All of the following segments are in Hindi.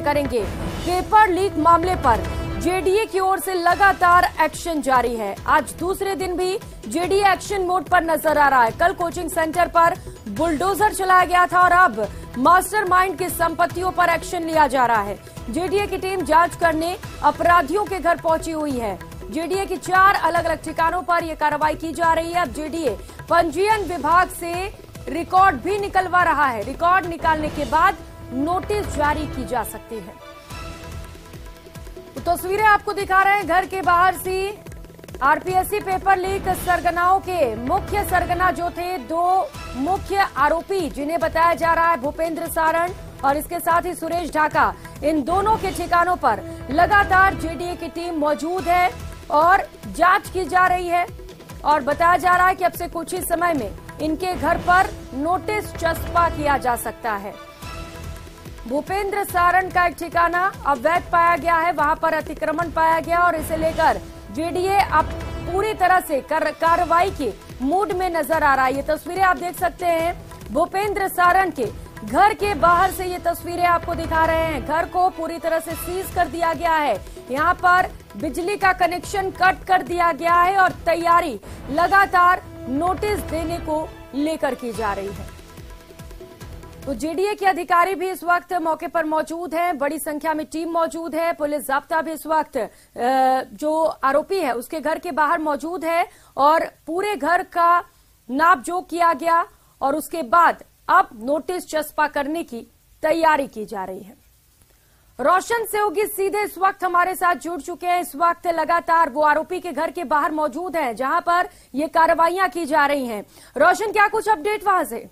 से करेंगे। पेपर लीक मामले पर जेडीए की ओर से लगातार एक्शन जारी है। आज दूसरे दिन भी जेडीए एक्शन मोड पर नजर आ रहा है। कल कोचिंग सेंटर पर बुलडोजर चलाया गया था और अब मास्टरमाइंड की संपत्तियों पर एक्शन लिया जा रहा है। जेडीए की टीम जांच करने अपराधियों के घर पहुंची हुई है। जेडीए की 4 अलग अलग ठिकानों पर यह कार्रवाई की जा रही है। अब जेडीए पंजीयन विभाग से रिकॉर्ड भी निकलवा रहा है। रिकॉर्ड निकालने के बाद नोटिस जारी की जा सकती है। तो तस्वीरें आपको दिखा रहे हैं घर के बाहर से। आरपीएससी पेपर लीक सरगनाओं के मुख्य सरगना जो थे 2 मुख्य आरोपी, जिन्हें बताया जा रहा है भूपेंद्र सारण और इसके साथ ही सुरेश ढाका, इन दोनों के ठिकानों पर लगातार जेडीए की टीम मौजूद है और जांच की जा रही है। और बताया जा रहा है कि अब से कुछ ही समय में इनके घर पर नोटिस चस्पा किया जा सकता है। भूपेंद्र सारण का एक ठिकाना अवैध पाया गया है, वहां पर अतिक्रमण पाया गया और इसे लेकर जेडीए अब पूरी तरह से कार्रवाई के मूड में नजर आ रहा है। ये तस्वीरें आप देख सकते हैं भूपेंद्र सारण के घर के बाहर से। ये तस्वीरें आपको दिखा रहे हैं। घर को पूरी तरह से सीज कर दिया गया है। यहाँ पर बिजली का कनेक्शन कट कर दिया गया है और तैयारी लगातार नोटिस देने को लेकर की जा रही है। तो जेडीए के अधिकारी भी इस वक्त मौके पर मौजूद हैं। बड़ी संख्या में टीम मौजूद है। पुलिस जाब्ता भी इस वक्त जो आरोपी है उसके घर के बाहर मौजूद है और पूरे घर का नापजोख किया गया और उसके बाद अब नोटिस चस्पा करने की तैयारी की जा रही है। रोशन सेवगी सीधे इस वक्त हमारे साथ जुड़ चुके हैं। इस वक्त लगातार वो आरोपी के घर के बाहर मौजूद हैं जहां पर ये कार्रवाइयां की जा रही हैं। रोशन, क्या कुछ अपडेट वहां से?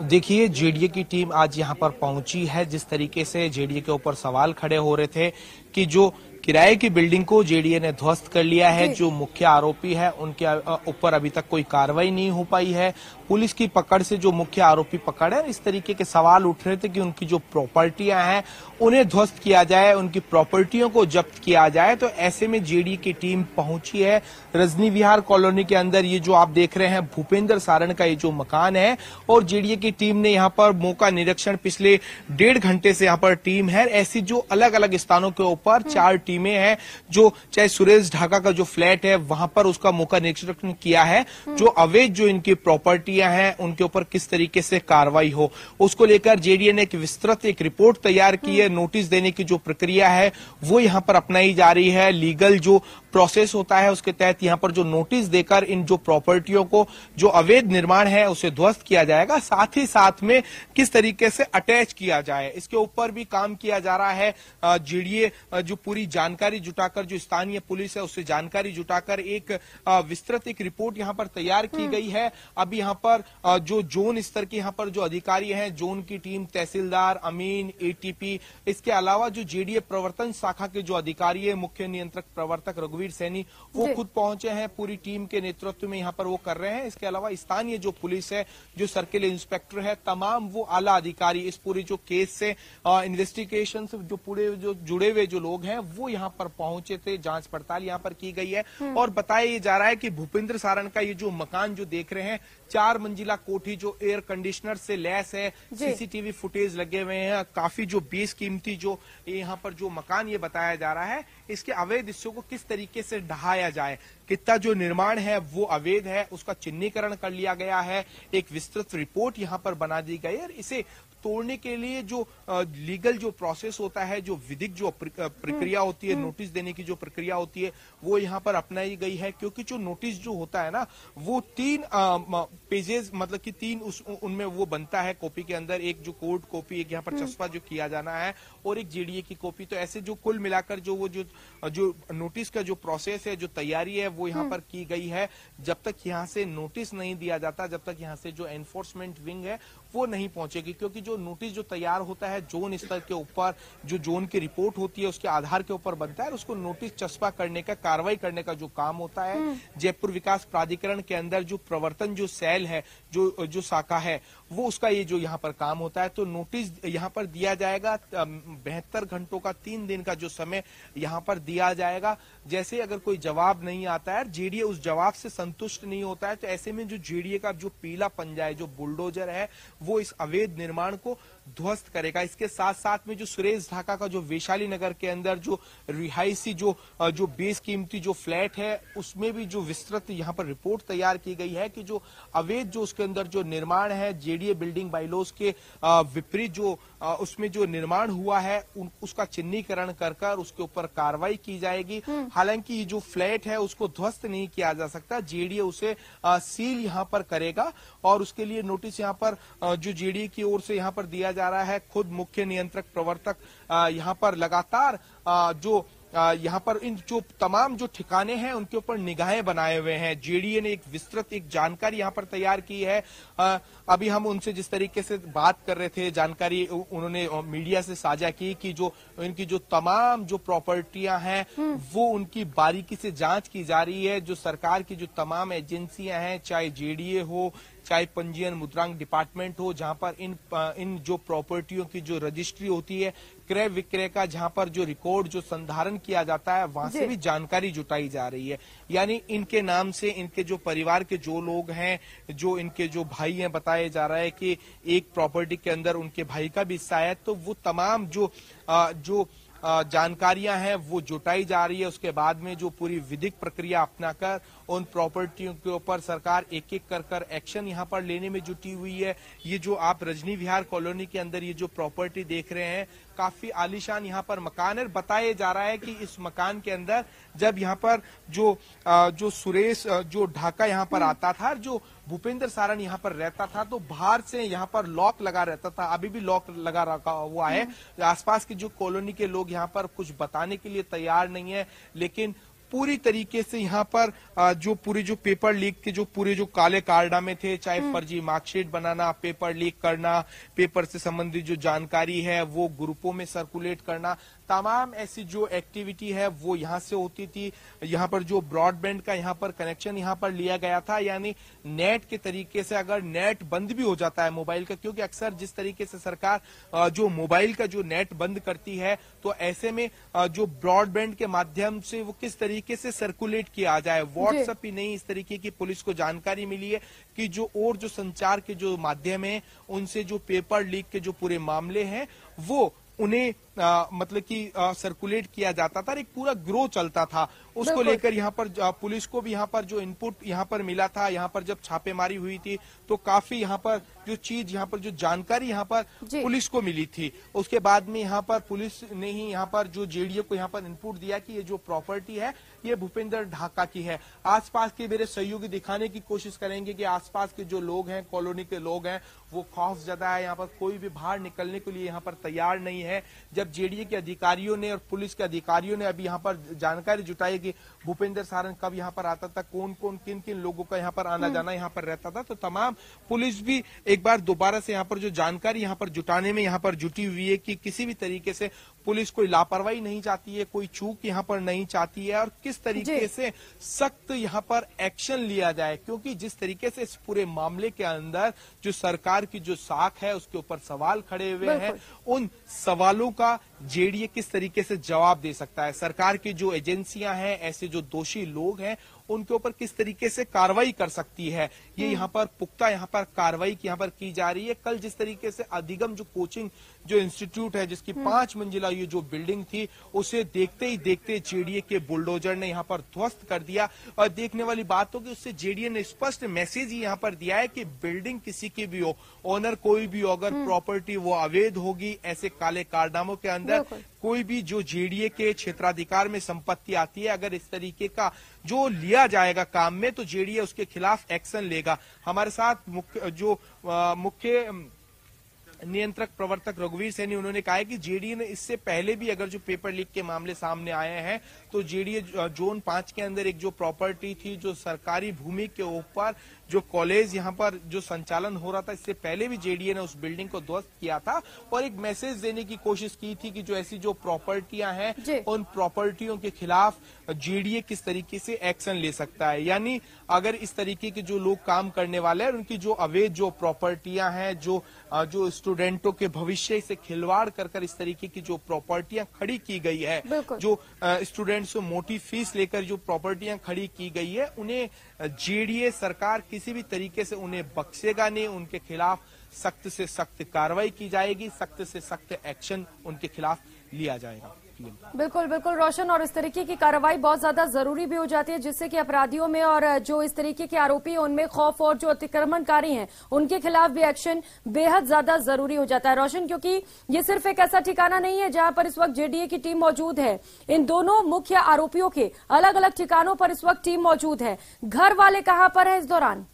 देखिए, जेडीए की टीम आज यहां पर पहुंची है। जिस तरीके से जेडीए के ऊपर सवाल खड़े हो रहे थे कि जो किराए की बिल्डिंग को जेडीए ने ध्वस्त कर लिया है, जो मुख्य आरोपी है उनके ऊपर अभी तक कोई कार्रवाई नहीं हो पाई है। पुलिस की पकड़ से जो मुख्य आरोपी पकड़ है, इस तरीके के सवाल उठ रहे थे कि उनकी जो प्रॉपर्टियां हैं उन्हें ध्वस्त किया जाए, उनकी प्रॉपर्टियों को जब्त किया जाए। तो ऐसे में जेडीए की टीम पहुंची है रजनी विहार कॉलोनी के अंदर। ये जो आप देख रहे हैं भूपेंद्र सारण का ये जो मकान है और जेडीए की टीम ने यहाँ पर मौका निरीक्षण पिछले 1.5 घंटे से यहाँ पर टीम है। ऐसी जो अलग अलग स्थानों के ऊपर 4 टीमें हैं, जो चाहे सुरेश ढाका का जो फ्लैट है वहां पर उसका मौका निरीक्षण किया है। जो अवैध जो इनकी प्रॉपर्टियां हैं उनके ऊपर किस तरीके से कार्रवाई हो, उसको लेकर जेडीए ने एक विस्तृत रिपोर्ट तैयार की है। नोटिस देने की जो प्रक्रिया है वो यहां पर अपनाई जा रही है। लीगल जो प्रोसेस होता है उसके तहत यहां पर जो नोटिस देकर इन जो प्रॉपर्टियों को जो अवैध निर्माण है उसे ध्वस्त किया जाएगा। साथ ही साथ में किस तरीके से अटैच किया जाए इसके ऊपर भी काम किया जा रहा है। जेडीए जो पूरी जानकारी जुटाकर, जो स्थानीय पुलिस है उससे जानकारी जुटाकर एक विस्तृत एक रिपोर्ट यहां पर तैयार की गई है। अब यहां पर जो जोन स्तर के यहां पर जो अधिकारी हैं, जोन की टीम, तहसीलदार, अमीन, एटीपी, इसके अलावा जो जेडीए प्रवर्तन शाखा के जो अधिकारी है, मुख्य नियंत्रक प्रवर्तक रघुवीर सैनी, वो खुद पहुंचे हैं। पूरी टीम के नेतृत्व में यहां पर वो कर रहे हैं। इसके अलावा स्थानीय जो पुलिस है, जो सर्किल इंस्पेक्टर है, तमाम वो आला अधिकारी इस पूरे जो केस से इन्वेस्टिगेशन से जो पूरे जो जुड़े हुए जो लोग हैं वो यहां पर पहुंचे थे। जांच पड़ताल यहां पर की गई है और बताया जा रहा है कि भूपेंद्र सारण का ये जो मकान जो देख रहे हैं, 4 मंजिला कोठी जो एयर कंडीशनर से लैस है, सीसीटीवी फुटेज लगे हुए हैं, काफी जो बेशकीमती जो यहाँ पर जो मकान ये बताया जा रहा है, इसके अवैध हिस्सों को किस तरीके से ढहाया जाए, कितना जो निर्माण है वो अवैध है, उसका चिन्हीकरण कर लिया गया है। एक विस्तृत रिपोर्ट यहाँ पर बना दी गई है और इसे तोड़ने के लिए जो लीगल जो प्रोसेस होता है, जो विधिक जो प्रक्रिया होती है, नोटिस देने की जो प्रक्रिया होती है वो यहाँ पर अपनाई गई है। क्योंकि जो नोटिस जो होता है ना वो 3 पेजेस मतलब कि 3 उनमें वो बनता है कॉपी के अंदर, एक जो कोर्ट कॉपी, एक यहाँ पर चस्पा जो किया जाना है और एक जेडीए की कॉपी। तो ऐसे जो कुल मिलाकर जो वो जो नोटिस का जो प्रोसेस है, जो तैयारी है वो यहाँ पर की गई है। जब तक यहाँ से नोटिस नहीं दिया जाता, जब तक यहाँ से जो एनफोर्समेंट विंग है वो नहीं पहुंचेगी। क्योंकि जो नोटिस जो तैयार होता है जोन स्तर के ऊपर, जो जोन की रिपोर्ट होती है उसके आधार के ऊपर बनता है, उसको नोटिस चस्पा करने का, कार्रवाई करने का जो काम होता है जयपुर विकास प्राधिकरण के अंदर जो प्रवर्तन जो सेल है, जो शाखा है, वो उसका ये जो यहाँ पर काम होता है। तो नोटिस यहाँ पर दिया जाएगा 72 घंटों का, 3 दिन का जो समय यहाँ पर दिया जाएगा। जैसे अगर कोई जवाब नहीं आता जाता है, जेडीए उस जवाब से संतुष्ट नहीं होता है, तो ऐसे में जो जेडीए का जो पीला पंजा है, जो बुलडोजर है, वो इस अवैध निर्माण को ध्वस्त करेगा। इसके साथ साथ में जो सुरेश ढाका का जो वैशाली नगर के अंदर जो रिहायशी जो बेशकीमती जो फ्लैट है, उसमें भी जो विस्तृत यहाँ पर रिपोर्ट तैयार की गई है कि जो अवैध जो उसके अंदर जो निर्माण है, जेडीए बिल्डिंग बाइलॉज के विपरीत जो उसमें जो निर्माण हुआ है, उसका चिन्हीकरण कर उसके ऊपर कार्रवाई की जाएगी। हालांकि ये जो फ्लैट है उसको ध्वस्त नहीं किया जा सकता, जेडीए उसे सील यहाँ पर करेगा और उसके लिए नोटिस यहाँ पर जो जेडीए की ओर से यहाँ पर दिया जा रहा है। खुद मुख्य नियंत्रक प्रवर्तक यहाँ पर लगातार जो यहाँ पर इन जो तमाम जो ठिकाने हैं उनके ऊपर निगाहें बनाए हुए हैं। जेडीए ने एक विस्तृत एक जानकारी यहाँ पर तैयार की है। अभी हम उनसे जिस तरीके से बात कर रहे थे, जानकारी उन्होंने मीडिया से साझा की कि जो इनकी जो तमाम जो प्रॉपर्टियां हैं वो उनकी बारीकी से जांच की जा रही है। जो सरकार की जो तमाम एजेंसियां हैं, चाहे जेडीए हो, चाहे पंजीयन मुद्रांक डिपार्टमेंट हो, जहां पर इन जो प्रॉपर्टियों की जो रजिस्ट्री होती है, क्रय विक्रय का जहां पर जो रिकॉर्ड जो संधारण किया जाता है, वहां से भी जानकारी जुटाई जा रही है। यानी इनके नाम से इनके जो परिवार के जो लोग हैं, जो इनके जो भाई हैं, बताया जा रहा है कि एक प्रॉपर्टी के अंदर उनके भाई का भी हिस्सा है, तो वो तमाम जो जानकारियां हैं वो जुटाई जा रही है। उसके बाद में जो पूरी विधिक प्रक्रिया अपनाकर उन प्रॉपर्टियों के ऊपर सरकार एक एक कर एक्शन यहां पर लेने में जुटी हुई है। ये जो आप रजनी विहार कॉलोनी के अंदर ये जो प्रॉपर्टी देख रहे हैं, काफी आलीशान यहाँ पर मकान है। बताया जा रहा है कि इस मकान के अंदर जब यहाँ पर जो सुरेश जो ढाका यहाँ पर आता था, जो भूपेंद्र सारण यहाँ पर रहता था, तो बाहर से यहाँ पर लॉक लगा रहता था। अभी भी लॉक लगा रखा हुआ है। आसपास की जो कॉलोनी के लोग यहाँ पर कुछ बताने के लिए तैयार नहीं है, लेकिन पूरी तरीके से यहाँ पर जो पूरी जो पेपर लीक के जो पूरे जो काले कारनामे थे, चाहे फर्जी मार्कशीट बनाना, पेपर लीक करना, पेपर से संबंधित जो जानकारी है वो ग्रुपों में सर्कुलेट करना, तमाम ऐसी जो एक्टिविटी है वो यहाँ से होती थी। यहाँ पर जो ब्रॉडबैंड का यहाँ पर कनेक्शन यहाँ पर लिया गया था, यानी नेट के तरीके से अगर नेट बंद भी हो जाता है मोबाइल का, क्योंकि अक्सर जिस तरीके से सरकार जो मोबाइल का जो नेट बंद करती है, तो ऐसे में जो ब्रॉडबैंड के माध्यम से वो किस तरीके से सर्कुलेट किया जाए। व्हाट्सएप ही नहीं, इस तरीके की पुलिस को जानकारी मिली है कि जो और जो संचार के जो माध्यम है, उनसे जो पेपर लीक के जो पूरे मामले हैं वो उन्हें मतलब कि सर्कुलेट किया जाता था। एक पूरा ग्रो चलता था, उसको लेकर यहाँ पर पुलिस को भी यहाँ पर जो इनपुट यहाँ पर मिला था। यहाँ पर जब छापेमारी हुई थी तो काफी यहाँ पर जो चीज यहाँ पर जो जानकारी यहाँ पर पुलिस को मिली थी, उसके बाद में यहाँ पर पुलिस ने ही यहाँ पर जो जेडीए को यहाँ पर इनपुट दिया कि ये जो प्रॉपर्टी है ये भूपेंद्र ढाका की है। आसपास के मेरे सहयोगी दिखाने की कोशिश करेंगे कि आसपास के जो लोग हैं, कॉलोनी के लोग हैं, वो खौफ ज़्यादा है। यहाँ पर कोई भी बाहर निकलने के लिए यहाँ पर तैयार नहीं है। जब जेडीए के अधिकारियों ने और पुलिस के अधिकारियों ने अभी यहाँ पर जानकारी जुटाई कि भूपेंद्र सारण कब यहाँ पर आता था, कौन कौन किन किन लोगों का यहाँ पर आना जाना यहाँ पर रहता था, तो तमाम पुलिस भी एक बार दोबारा से यहाँ पर जो जानकारी यहाँ पर जुटाने में यहाँ पर जुटी हुई है कि किसी भी तरीके से पुलिस कोई लापरवाही नहीं चाहती है, कोई चूक यहाँ पर नहीं चाहती है, और किस तरीके से सख्त यहाँ पर एक्शन लिया जाए। क्योंकि जिस तरीके से इस पूरे मामले के अंदर जो सरकार की जो साख है उसके ऊपर सवाल खड़े हुए हैं, उन सवालों का जेडीए किस तरीके से जवाब दे सकता है। सरकार की जो एजेंसियां हैं, ऐसे जो दोषी लोग हैं, उनके ऊपर किस तरीके से कार्रवाई कर सकती है, ये यहाँ पर पुख्ता यहाँ पर कार्रवाई यहाँ पर की जा रही है। कल जिस तरीके से अधिगम जो कोचिंग जो इंस्टीट्यूट है, जिसकी 5 मंजिला ये जो बिल्डिंग थी, उसे देखते ही देखते जेडीए के बुलडोजर ने यहाँ पर ध्वस्त कर दिया। और देखने वाली बात हो कि उससे जेडीए ने स्पष्ट मैसेज ही यहाँ पर दिया है कि बिल्डिंग किसी की भी हो, ओनर कोई भी हो, अगर प्रॉपर्टी वो अवैध होगी, ऐसे काले कारनामों के अंदर कोई भी जो जेडीए के क्षेत्राधिकार में संपत्ति आती है, अगर इस तरीके का जो लिया जाएगा काम में, तो जेडीए उसके खिलाफ एक्शन लेगा। हमारे साथ मुख्य नियंत्रक प्रवर्तक रघुवीर सैनी, उन्होंने कहा है कि जेडीए ने इससे पहले भी अगर जो पेपर लीक के मामले सामने आए हैं, तो जेडीए जोन 5 के अंदर एक जो प्रॉपर्टी थी, जो सरकारी भूमि के ऊपर जो कॉलेज यहाँ पर जो संचालन हो रहा था, इससे पहले भी जेडीए ने उस बिल्डिंग को ध्वस्त किया था और एक मैसेज देने की कोशिश की थी कि जो ऐसी जो प्रॉपर्टियां हैं, उन प्रॉपर्टियों के खिलाफ जेडीए किस तरीके से एक्शन ले सकता है। यानी अगर इस तरीके के जो लोग काम करने वाले हैं, उनकी जो अवैध जो प्रॉपर्टियां हैं, जो स्टूडेंटों के भविष्य से खिलवाड़ कर इस तरीके की जो प्रॉपर्टियां खड़ी की गई है, जो स्टूडेंट्स से मोटी फीस लेकर जो प्रॉपर्टियां खड़ी की गई है, उन्हें जेडीए सरकार किसी भी तरीके से उन्हें बख्शेगा नहीं। उनके खिलाफ सख्त से सख्त कार्रवाई की जाएगी, सख्त से सख्त एक्शन उनके खिलाफ लिया जाएगा। बिल्कुल बिल्कुल रोशन, और इस तरीके की कार्रवाई बहुत ज्यादा जरूरी भी हो जाती है, जिससे कि अपराधियों में और जो इस तरीके के आरोपी हैं उनमें खौफ, और जो अतिक्रमणकारी हैं उनके खिलाफ भी एक्शन बेहद ज्यादा जरूरी हो जाता है रोशन, क्योंकि ये सिर्फ एक ऐसा ठिकाना नहीं है जहां पर इस वक्त जेडीए की टीम मौजूद है। इन दोनों मुख्य आरोपियों के अलग अलग ठिकानों पर इस वक्त टीम मौजूद है। घर वाले कहां पर है इस दौरान?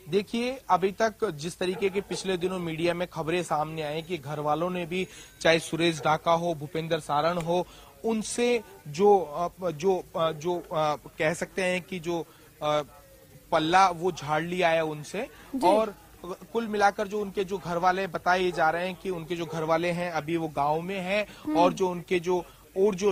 देखिए, अभी तक जिस तरीके के पिछले दिनों मीडिया में खबरें सामने आई कि घर वालों ने भी, चाहे सुरेश ढाका हो, भूपेंद्र सारण हो, उनसे जो कह सकते हैं कि जो पल्ला वो झाड़ लिया है उनसे, और कुल मिलाकर जो उनके जो घर वाले बताए जा रहे हैं कि उनके जो घर वाले हैं अभी वो गांव में हैं, और जो उनके जो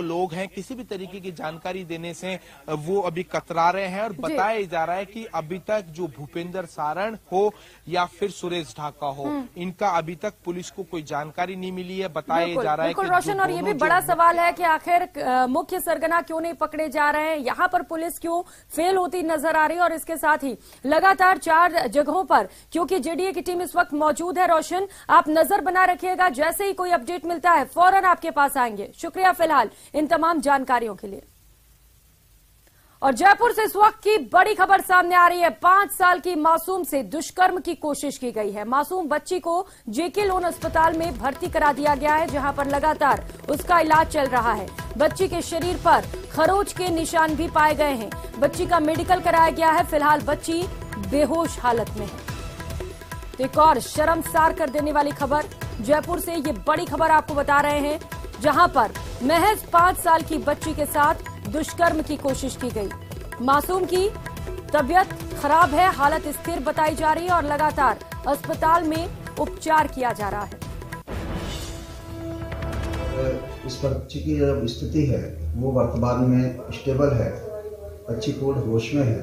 लोग हैं किसी भी तरीके की जानकारी देने से वो अभी कतरा रहे हैं। और बताया जा रहा है कि अभी तक जो भूपेंद्र सारण हो या फिर सुरेश ढाका हो, इनका अभी तक पुलिस को कोई जानकारी नहीं मिली है। बताया जा रहा है कि रोशन, और ये भी बड़ा सवाल है कि आखिर मुख्य सरगना क्यों नहीं पकड़े जा रहे हैं, यहाँ पर पुलिस क्यों फेल होती नजर आ रही है, और इसके साथ ही लगातार 4 जगहों पर क्योंकि जेडीए की टीम इस वक्त मौजूद है। रोशन, आप नजर बनाए रखिएगा, जैसे ही कोई अपडेट मिलता है फौरन आपके पास आएंगे। शुक्रिया फिलहाल इन तमाम जानकारियों के लिए। और जयपुर से इस वक्त की बड़ी खबर सामने आ रही है। 5 साल की मासूम से दुष्कर्म की कोशिश की गई है। मासूम बच्ची को जेके लोन अस्पताल में भर्ती करा दिया गया है, जहां पर लगातार उसका इलाज चल रहा है। बच्ची के शरीर पर खरोच के निशान भी पाए गए हैं। बच्ची का मेडिकल कराया गया है। फिलहाल बच्ची बेहोश हालत में है। एक और शर्मसार कर देने वाली खबर जयपुर से, ये बड़ी खबर आपको बता रहे हैं, जहां पर महज 5 साल की बच्ची के साथ दुष्कर्म की कोशिश की गई। मासूम की तबीयत खराब है, हालत स्थिर बताई जा रही है और लगातार अस्पताल में उपचार किया जा रहा है। इस बच्ची की जो स्थिति है वो वर्तमान में स्टेबल है। बच्ची पूर्ण होश में है,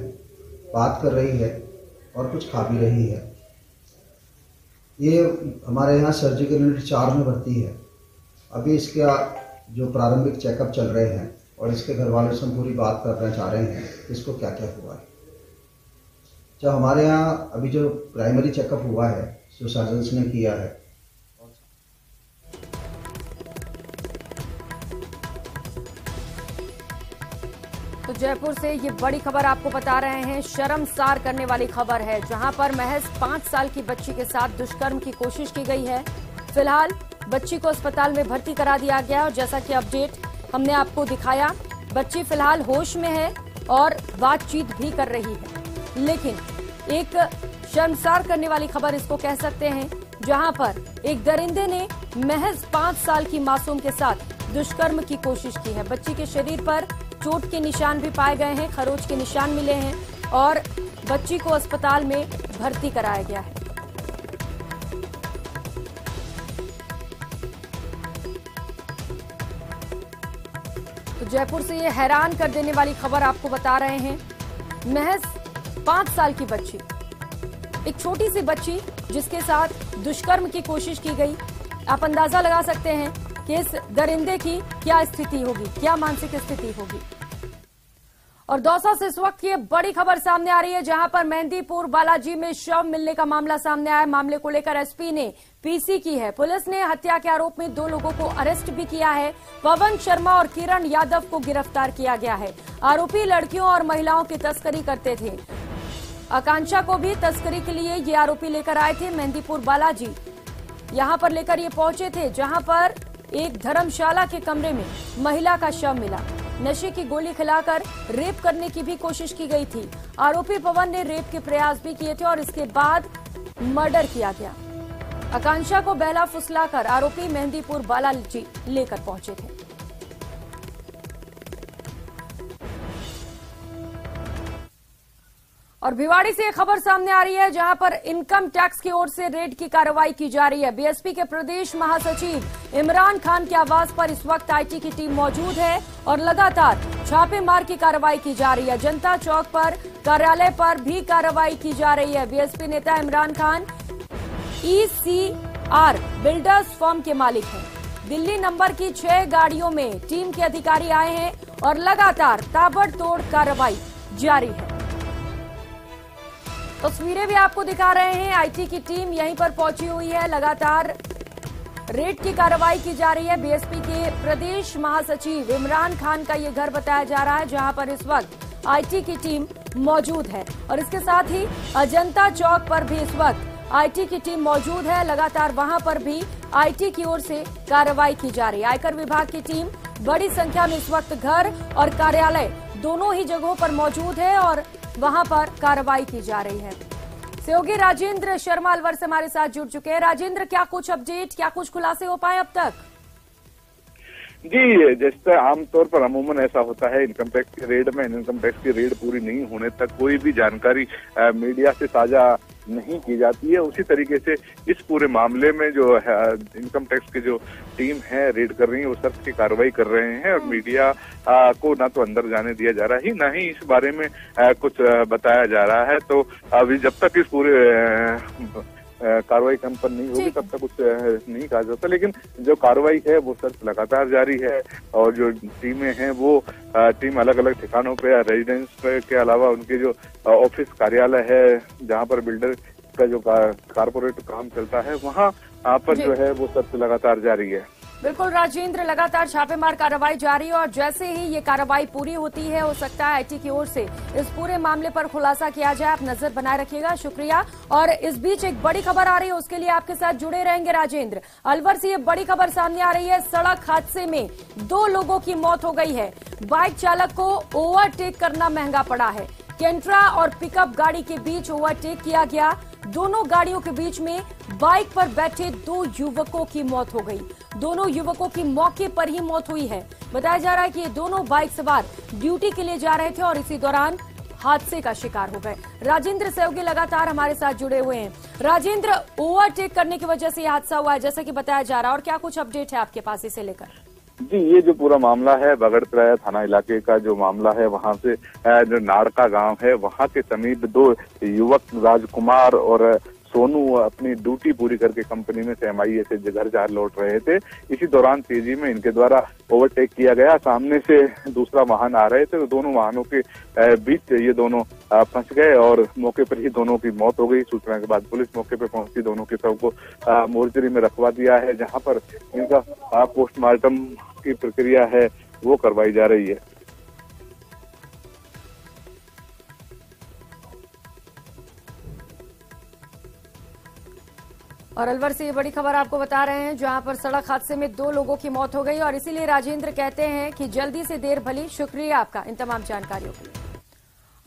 बात कर रही है और कुछ खा भी रही है। ये हमारे यहाँ सर्जिकल यूनिट 4 में भर्ती है। अभी इसका जो प्रारंभिक चेकअप चल रहे हैं और इसके घर वालों से हम पूरी बात करना चाह रहे हैं इसको क्या क्या हुआ है। जब हमारे यहाँ अभी जो प्राइमरी चेकअप हुआ है जो सर्जन्स ने किया है, तो जयपुर से ये बड़ी खबर आपको बता रहे हैं। शर्मसार करने वाली खबर है, जहां पर महज 5 साल की बच्ची के साथ दुष्कर्म की कोशिश की गई है। फिलहाल बच्ची को अस्पताल में भर्ती करा दिया गया और जैसा कि अपडेट हमने आपको दिखाया, बच्ची फिलहाल होश में है और बातचीत भी कर रही है। लेकिन एक शर्मसार करने वाली खबर इसको कह सकते हैं, जहां पर एक दरिंदे ने महज 5 साल की मासूम के साथ दुष्कर्म की कोशिश की है। बच्ची के शरीर पर चोट के निशान भी पाए गए हैं, खरोच के निशान मिले हैं और बच्ची को अस्पताल में भर्ती कराया गया है। तो जयपुर से ये हैरान कर देने वाली खबर आपको बता रहे हैं। महज 5 साल की बच्ची, एक छोटी सी बच्ची जिसके साथ दुष्कर्म की कोशिश की गई। आप अंदाजा लगा सकते हैं कि इस दरिंदे की क्या स्थिति होगी, क्या मानसिक स्थिति होगी। और दौसा से इस वक्त ये बड़ी खबर सामने आ रही है, जहां पर मेहंदीपुर बालाजी में शव मिलने का मामला सामने आया। मामले को लेकर एसपी ने पीसी की है। पुलिस ने हत्या के आरोप में 2 लोगों को अरेस्ट भी किया है। पवन शर्मा और किरण यादव को गिरफ्तार किया गया है। आरोपी लड़कियों और महिलाओं की तस्करी करते थे। आकांक्षा को भी तस्करी के लिए ये आरोपी लेकर आए थे। मेहंदीपुर बालाजी यहां पर लेकर ये पहुंचे थे, जहां पर एक धर्मशाला के कमरे में महिला का शव मिला। नशे की गोली खिलाकर रेप करने की भी कोशिश की गई थी। आरोपी पवन ने रेप के प्रयास भी किए थे और इसके बाद मर्डर किया गया। आकांक्षा को बहला फुसलाकर आरोपी मेहंदीपुर बालाजी लेकर पहुंचे थे। और भिवाड़ी से एक खबर सामने आ रही है जहां पर इनकम टैक्स की ओर से रेड की कार्रवाई की जा रही है। बीएसपी के प्रदेश महासचिव इमरान खान के आवास पर इस वक्त आईटी की टीम मौजूद है और लगातार छापेमार की कार्रवाई की जा रही है। जनता चौक पर कार्यालय पर भी कार्रवाई की जा रही है। बीएसपी नेता Imran Khan ECR builders firm के मालिक हैं। दिल्ली नंबर की 6 गाड़ियों में टीम के अधिकारी आए हैं और लगातार ताबड़तोड़ कार्रवाई जारी है। तस्वीरें भी आपको दिखा रहे हैं। आईटी की टीम यहीं पर पहुंची हुई है। लगातार रेड की कार्रवाई की जा रही है। बीएसपी के प्रदेश महासचिव इमरान खान का ये घर बताया जा रहा है जहां पर इस वक्त आईटी की टीम मौजूद है और इसके साथ ही अजंता चौक पर भी इस वक्त आईटी की टीम मौजूद है। लगातार वहां पर भी आईटी की ओर से कार्रवाई की जा रही है। आयकर विभाग की टीम बड़ी संख्या में इस वक्त घर और कार्यालय दोनों ही जगहों पर मौजूद है और वहां पर कार्रवाई की जा रही है। सहयोगी राजेंद्र शर्मा अलवर से हमारे साथ जुड़ चुके हैं। राजेंद्र, क्या कुछ अपडेट, क्या कुछ खुलासे हो पाए अब तक? जी, जैसे आमतौर पर अमूमन ऐसा होता है इनकम टैक्स की रेड में, इनकम टैक्स की रेड पूरी नहीं होने तक कोई भी जानकारी मीडिया से साझा नहीं की जाती है। उसी तरीके से इस पूरे मामले में जो इनकम टैक्स की जो टीम है रेड कर रही है वो सर्च की कार्रवाई कर रहे हैं और मीडिया को ना तो अंदर जाने दिया जा रहा है ना ही इस बारे में कुछ बताया जा रहा है। तो अभी जब तक इस पूरे कार्रवाई संपन्न नहीं होगी तब तक कुछ नहीं कहा जाता। लेकिन जो कार्रवाई है वो सर्च लगातार जारी है और जो टीमें हैं वो टीम अलग अलग ठिकानों पे रेजिडेंस के अलावा उनके जो ऑफिस कार्यालय है जहां पर बिल्डर का जो कारपोरेट काम चलता है वहां पर जो है वो सर्च लगातार जारी है। बिल्कुल राजेंद्र, लगातार छापेमार कार्रवाई जारी है और जैसे ही ये कार्रवाई पूरी होती है हो सकता है आईटी की ओर से इस पूरे मामले पर खुलासा किया जाए। आप नजर बनाए रखिएगा। शुक्रिया। और इस बीच एक बड़ी खबर आ रही है, उसके लिए आपके साथ जुड़े रहेंगे राजेंद्र। अलवर से ये बड़ी खबर सामने आ रही है। सड़क हादसे में 2 लोगों की मौत हो गई है। बाइक चालक को ओवरटेक करना महंगा पड़ा है। कैंट्रा और पिकअप गाड़ी के बीच ओवरटेक किया गया। दोनों गाड़ियों के बीच में बाइक पर बैठे 2 युवकों की मौत हो गई। दोनों युवकों की मौके पर ही मौत हुई है। बताया जा रहा है कि ये दोनों बाइक सवार ड्यूटी के लिए जा रहे थे और इसी दौरान हादसे का शिकार हो गए। राजेंद्र सहयोगी लगातार हमारे साथ जुड़े हुए हैं। राजेंद्र, ओवरटेक करने की वजह से यह हादसा हुआ है जैसा कि बताया जा रहा है, और क्या कुछ अपडेट है आपके पास इसे लेकर? जी, ये जो पूरा मामला है बगड़तराया थाना इलाके का जो मामला है, वहां से जो नाड़का गांव है वहां के समीप 2 युवक राजकुमार और सोनू अपनी ड्यूटी पूरी करके कंपनी में से MIA से घर जा लौट रहे थे। इसी दौरान तेजी में इनके द्वारा ओवरटेक किया गया। सामने से दूसरा वाहन आ रहे थे तो दोनों वाहनों के बीच ये दोनों फंस गए और मौके पर ही दोनों की मौत हो गई। सूचना के बाद पुलिस मौके पर पहुंची, दोनों के शव को मोर्चरी में रखवा दिया है जहां पर इनका पोस्टमार्टम की प्रक्रिया है वो करवाई जा रही है। और अलवर से ये बड़ी खबर आपको बता रहे हैं जहां पर सड़क हादसे में 2 लोगों की मौत हो गई और इसीलिए राजेंद्र कहते हैं कि जल्दी से देर भली। शुक्रिया आपका इन तमाम जानकारियों के लिए।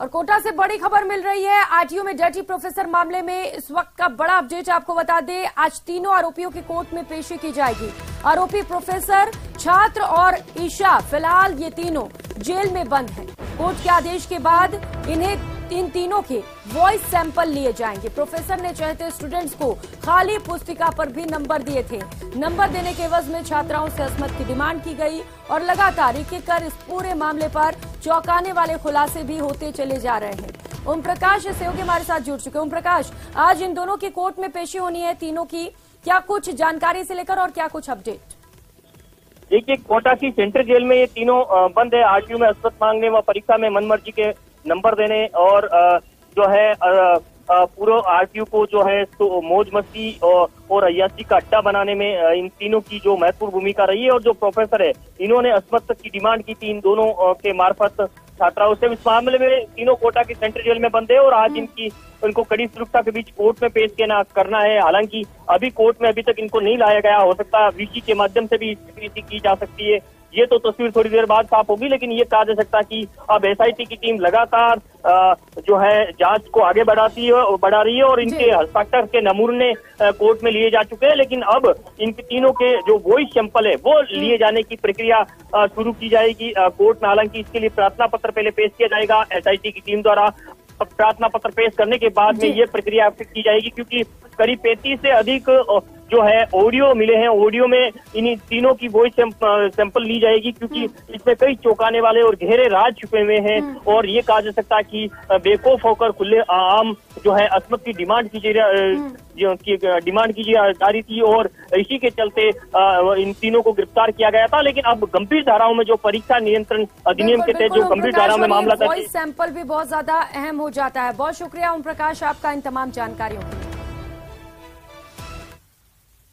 और कोटा से बड़ी खबर मिल रही है। आरटीओ में डर्टी प्रोफेसर मामले में इस वक्त का बड़ा अपडेट आपको बता दें। आज तीनों आरोपियों की कोर्ट में पेशी की जाएगी। आरोपी प्रोफेसर, छात्र और ईशा, फिलहाल ये तीनों जेल में बंद हैं। कोर्ट के आदेश के बाद इन तीनों के वॉइस सैंपल लिए जाएंगे। प्रोफेसर ने चाहते स्टूडेंट्स को खाली पुस्तिका पर भी नंबर दिए थे। नंबर देने के एवज में छात्राओं से असमत की डिमांड की गई और लगातार एक एक कर इस पूरे मामले पर चौंकाने वाले खुलासे भी होते चले जा रहे हैं। ओम प्रकाश सहयोगी हमारे साथ जुड़ चुके हैं। ओम प्रकाश, आज इन दोनों की कोर्ट में पेशी होनी है तीनों की, क्या कुछ जानकारी से लेकर और क्या कुछ अपडेट? देखिए, कोटा की सेंट्रल जेल में ये तीनों बंद है। आरटीओ में असमत मांगने व परीक्षा में मनमर्जी के नंबर देने और जो है पूरा आरटीओ को जो है तो मौज मस्ती और अय्यासी का अड्डा बनाने में इन तीनों की जो महत्वपूर्ण भूमिका रही है। और जो प्रोफेसर है इन्होंने असमत की डिमांड की थी इन दोनों के मार्फत छात्राओं से। इस मामले में तीनों कोटा की सेंट्रल जेल में बंद है और आज इनको कड़ी सुरक्षा के बीच कोर्ट में पेश करना है। हालांकि अभी कोर्ट में अभी तक इनको नहीं लाया गया, हो सकता है वीसी के माध्यम से भी पेशी की जा सकती है। ये तो तस्वीर थोड़ी देर बाद साफ होगी, लेकिन ये कहा जा सकता है कि अब एसआईटी की टीम लगातार जो है जांच को आगे बढ़ा रही है और इनके हस्ताक्षर के नमूने कोर्ट में लिए जा चुके हैं। लेकिन अब इन तीनों के जो वॉइस सैंपल है वो लिए जाने की प्रक्रिया शुरू की जाएगी कोर्ट में। हालांकि इसके लिए प्रार्थना पत्र पहले पेश किया जाएगा एसआईटी की टीम द्वारा। प्रार्थना पत्र पेश करने के बाद में ये प्रक्रिया की जाएगी, क्योंकि करीब 35 से अधिक जो है ऑडियो मिले हैं। ऑडियो में इन्हीं तीनों की वॉइस सैंपल ली जाएगी, क्योंकि इसमें कई चौंकाने वाले और गहरे राज छुपे हुए हैं। और ये कहा जा सकता है कि बेखौफ होकर खुले आम जो है असमत की डिमांड की जा रही थी, और इसी के चलते इन तीनों को गिरफ्तार किया गया था। लेकिन अब गंभीर धाराओं में जो परीक्षा नियंत्रण अधिनियम के तहत जो गंभीर धाराओं में मामला दर्ज, वॉइस सैंपल भी बहुत ज्यादा अहम हो जाता है। बहुत शुक्रिया ओम प्रकाश आपका इन तमाम जानकारियों के लिए।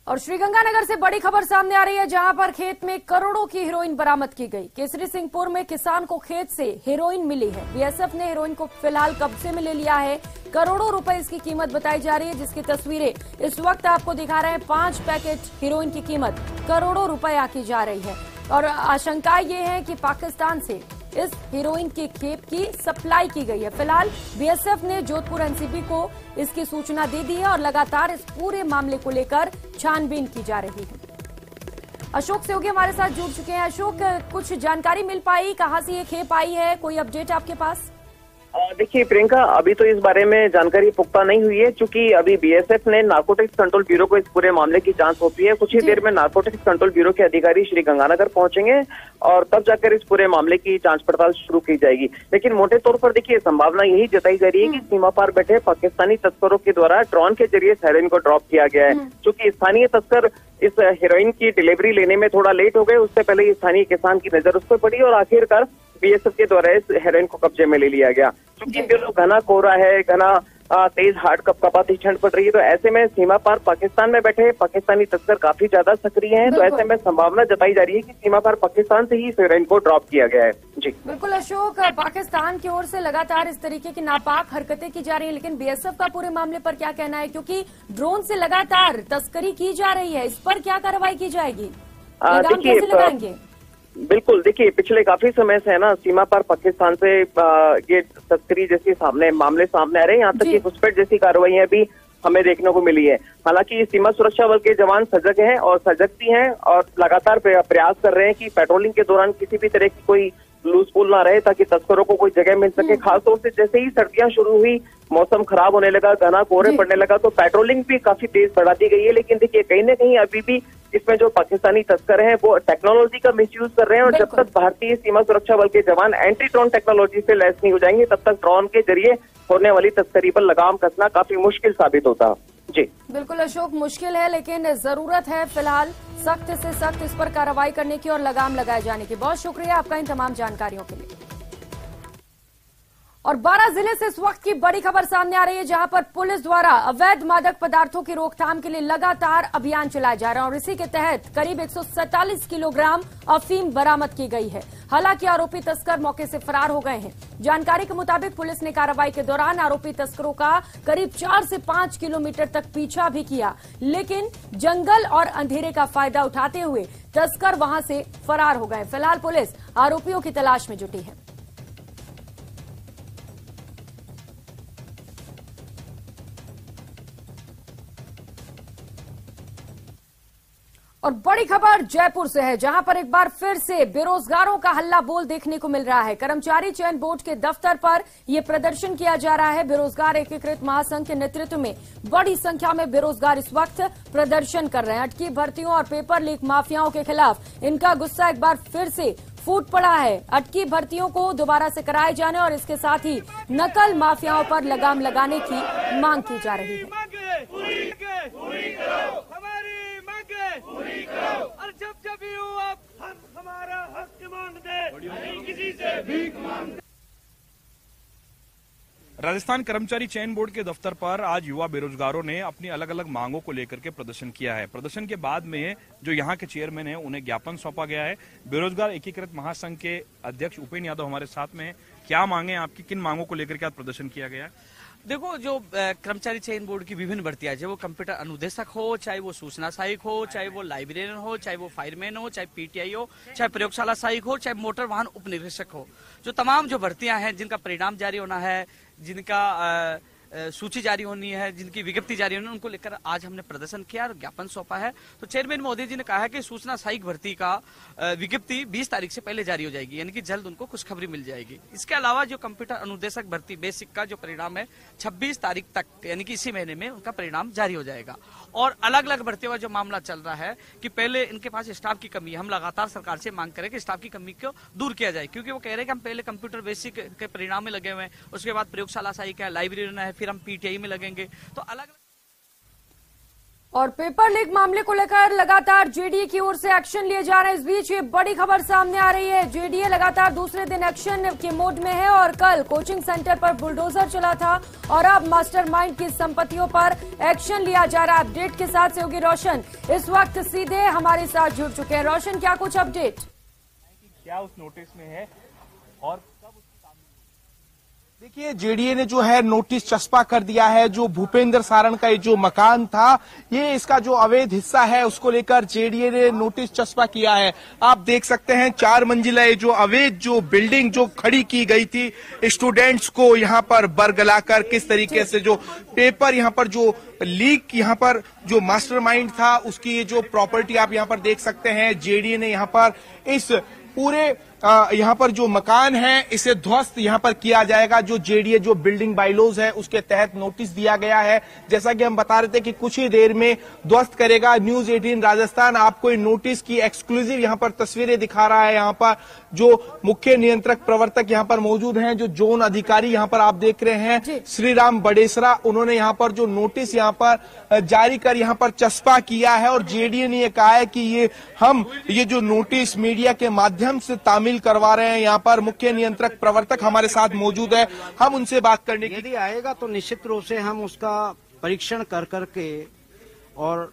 और श्रीगंगानगर से बड़ी खबर सामने आ रही है, जहां पर खेत में करोड़ों की हेरोइन बरामद की गई। केसरी सिंहपुर में किसान को खेत से हेरोइन मिली है। बीएसएफ ने हेरोइन को फिलहाल कब्जे में ले लिया है। करोड़ों रुपए इसकी कीमत बताई जा रही है, जिसकी तस्वीरें इस वक्त आपको दिखा रहे हैं। 5 पैकेट हेरोइन की कीमत करोड़ों रुपए की जा रही है। और आशंका ये है कि पाकिस्तान से इस हेरोइन के खेप की सप्लाई की गई है। फिलहाल बीएसएफ ने जोधपुर एनसीबी को इसकी सूचना दे दी है और लगातार इस पूरे मामले को लेकर छानबीन की जा रही है। अशोक सेवगी हमारे साथ जुड़ चुके हैं। अशोक, कुछ जानकारी मिल पाई, कहां से ये खेप आई है, कोई अपडेट आपके पास? देखिए प्रियंका, अभी तो इस बारे में जानकारी पुख्ता नहीं हुई है, क्योंकि अभी बीएसएफ ने नारकोटिक्स कंट्रोल ब्यूरो को इस पूरे मामले की जांच सौंपी है। कुछ ही देर में नारकोटिक्स कंट्रोल ब्यूरो के अधिकारी श्री गंगानगर पहुंचेंगे और तब जाकर इस पूरे मामले की जांच पड़ताल शुरू की जाएगी। लेकिन मोटे तौर पर देखिए, संभावना यही जताई जा रही है कि सीमा पार बैठे पाकिस्तानी तस्करों के द्वारा ड्रोन के जरिए हेरोइन को ड्रॉप किया गया है। चूंकि स्थानीय तस्कर इस हेरोइन की डिलीवरी लेने में थोड़ा लेट हो गए, उससे पहले स्थानीय किसान की नजर उस पर पड़ी और आखिरकार बीएसएफ के द्वारा इस हेरोइन को कब्जे में ले लिया गया। क्योंकि घना कोहरा है, घना तेज हार्ड कपाती ठंड पड़ रही है, तो ऐसे में सीमा पार पाकिस्तान में बैठे पाकिस्तानी तस्कर काफी ज्यादा सक्रिय हैं। तो ऐसे में संभावना जताई जा रही है कि सीमा पार पाकिस्तान से ही इस हेरोइन को ड्रॉप किया गया है। जी बिल्कुल अशोक, पाकिस्तान की ओर से लगातार इस तरीके की नापाक हरकतें की जा रही है, लेकिन बीएसएफ का पूरे मामले पर क्या कहना है? क्योंकि ड्रोन से लगातार तस्करी की जा रही है, इस पर क्या कार्रवाई की जाएगी? लगाम कैसे लगाएंगे? बिल्कुल, देखिए पिछले काफी समय से है ना, सीमा पर पाकिस्तान से ये तस्करी जैसे मामले सामने आ रहे हैं। यहाँ तक कि घुसपैठ जैसी कार्रवाइयां भी हमें देखने को मिली है। हालांकि सीमा सुरक्षा बल के जवान सजग हैं और सजग भी हैं और लगातार प्रयास कर रहे हैं कि पेट्रोलिंग के दौरान किसी भी तरह की कोई लूज पुल ना रहे, ताकि तस्करों को कोई जगह मिल सके। खासतौर से जैसे ही सर्दियां शुरू हुई, मौसम खराब होने लगा, घना कोहरे पड़ने लगा, तो पेट्रोलिंग भी काफी तेज बढ़ा दी गई है। लेकिन देखिए, कहीं न कहीं अभी भी इसमें जो पाकिस्तानी तस्कर हैं वो टेक्नोलॉजी का मिसयूज कर रहे हैं। और जब तक भारतीय सीमा सुरक्षा बल के जवान एंटी ड्रोन टेक्नोलॉजी से लैस नहीं हो जाएंगे, तब तक ड्रोन के जरिए होने वाली तस्करी पर लगाम कसना काफी मुश्किल साबित होता। जी बिल्कुल अशोक, मुश्किल है, लेकिन जरूरत है फिलहाल सख्त से सख्त इस पर कार्रवाई करने की और लगाम लगाए जाने की। बहुत शुक्रिया आपका इन तमाम जानकारियों के लिए। और 12 जिले से इस वक्त की बड़ी खबर सामने आ रही है, जहां पर पुलिस द्वारा अवैध मादक पदार्थों की रोकथाम के लिए लगातार अभियान चलाया जा रहा है और इसी के तहत करीब 147 किलोग्राम अफीम बरामद की गई है। हालांकि आरोपी तस्कर मौके से फरार हो गए हैं। जानकारी के मुताबिक पुलिस ने कार्रवाई के दौरान आरोपी तस्करों का करीब 4 से 5 किलोमीटर तक पीछा भी किया, लेकिन जंगल और अंधेरे का फायदा उठाते हुए तस्कर वहां से फरार हो गए। फिलहाल पुलिस आरोपियों की तलाश में जुटी है। और बड़ी खबर जयपुर से है, जहां पर एक बार फिर से बेरोजगारों का हल्ला बोल देखने को मिल रहा है। कर्मचारी चयन बोर्ड के दफ्तर पर यह प्रदर्शन किया जा रहा है। बेरोजगार एकीकृत महासंघ के नेतृत्व में बड़ी संख्या में बेरोजगार इस वक्त प्रदर्शन कर रहे हैं। अटकी भर्तियों और पेपर लीक माफियाओं के खिलाफ इनका गुस्सा एक बार फिर से फूट पड़ा है। अटकी भर्तियों को दोबारा से कराए जाने और इसके साथ ही नकल माफियाओं पर लगाम लगाने की मांग की जा रही है। पूरी करो और जब भी हो आप हमारा हक मांगते, किसी से भीख मांगते। राजस्थान कर्मचारी चयन बोर्ड के दफ्तर पर आज युवा बेरोजगारों ने अपनी अलग अलग मांगों को लेकर के प्रदर्शन किया है। प्रदर्शन के बाद में जो यहाँ के चेयरमैन हैं, उन्हें ज्ञापन सौंपा गया है। बेरोजगार एकीकृत महासंघ के अध्यक्ष उपेन्द्र यादव हमारे साथ में। क्या मांगे आपकी, किन मांगों को लेकर के आज प्रदर्शन किया गया? देखो, जो कर्मचारी चयन बोर्ड की विभिन्न भर्तियां, चाहे वो कंप्यूटर अनुदेशक हो, चाहे वो सूचना सहायक हो, चाहे वो लाइब्रेरियन हो, चाहे वो फायरमैन हो, चाहे पीटीआई हो, चाहे प्रयोगशाला सहायक हो, चाहे मोटर वाहन उपनिरीक्षक हो, जो तमाम जो भर्तियां हैं जिनका परिणाम जारी होना है, जिनका सूची जारी होनी है, जिनकी विज्ञप्ति जारी होनी है, उनको लेकर आज हमने प्रदर्शन किया और ज्ञापन सौंपा है। तो चेयरमैन महोदय जी ने कहा है कि सूचना सहायक भर्ती का विज्ञप्ति 20 तारीख से पहले जारी हो जाएगी, यानी कि जल्द उनको खुशखबरी मिल जाएगी। इसके अलावा जो कंप्यूटर अनुदेशक भर्ती बेसिक का जो परिणाम है 26 तारीख तक, यानी कि इसी महीने में उनका परिणाम जारी हो जाएगा। और अलग अलग भर्तियों का जो मामला चल रहा है कि पहले इनके पास स्टाफ की कमी है, हम लगातार सरकार से मांग करें कि स्टाफ की कमी को दूर किया जाए, क्योंकि वो कह रहे हैं कि हम पहले कंप्यूटर बेसिक के परिणाम में लगे हुए हैं, उसके बाद प्रयोगशाला सहायक है, लाइब्रेरियन है, फिर हम पीटीआई में लगेंगे। तो अलग और पेपर लीक मामले को लेकर लगातार जेडीए की ओर से एक्शन लिए जा रहे हैं। इस बीच ये बड़ी खबर सामने आ रही है, जेडीए लगातार दूसरे दिन एक्शन के मोड में है और कल कोचिंग सेंटर पर बुलडोजर चला था और अब मास्टरमाइंड की संपत्तियों पर एक्शन लिया जा रहा है। अपडेट के साथ सहयोगी रोशन इस वक्त सीधे हमारे साथ जुड़ चुके हैं। रोशन, क्या कुछ अपडेट? क्या उस नोटिस में है और देखिए, जेडीए ने जो है नोटिस चस्पा कर दिया है। जो भूपेंद्र सारण का ये जो मकान था, ये इसका जो अवैध हिस्सा है उसको लेकर जेडीए ने नोटिस चस्पा किया है। आप देख सकते हैं 4 मंजिला ये जो अवैध जो बिल्डिंग जो खड़ी की गई थी स्टूडेंट्स को यहाँ पर बरगलाकर, किस तरीके से जो पेपर यहाँ पर जो लीक यहाँ पर जो मास्टरमाइंड था उसकी ये जो प्रॉपर्टी आप यहाँ पर देख सकते हैं। जेडीए ने यहाँ पर इस पूरे यहाँ पर जो मकान है इसे ध्वस्त यहाँ पर किया जाएगा। जो जेडीए जो बिल्डिंग बाइलॉज है उसके तहत नोटिस दिया गया है। जैसा कि हम बता रहे थे कि कुछ ही देर में ध्वस्त करेगा। न्यूज 18 राजस्थान आपको इन नोटिस की एक्सक्लूसिव यहाँ पर तस्वीरें दिखा रहा है। यहाँ पर जो मुख्य नियंत्रक प्रवर्तक यहाँ पर मौजूद हैं, जो जोन अधिकारी यहाँ पर आप देख रहे हैं श्रीराम बडेसरा, उन्होंने यहाँ पर जो नोटिस यहाँ पर जारी कर यहाँ पर चस्पा किया है। और जेडीए ने यह कहा है कि ये जो नोटिस मीडिया के माध्यम से तामील करवा रहे हैं। यहाँ पर मुख्य नियंत्रक प्रवर्तक हमारे साथ मौजूद है, हम उनसे बात करने की। यदि आएगा तो निश्चित रूप से हम उसका परीक्षण कर करके और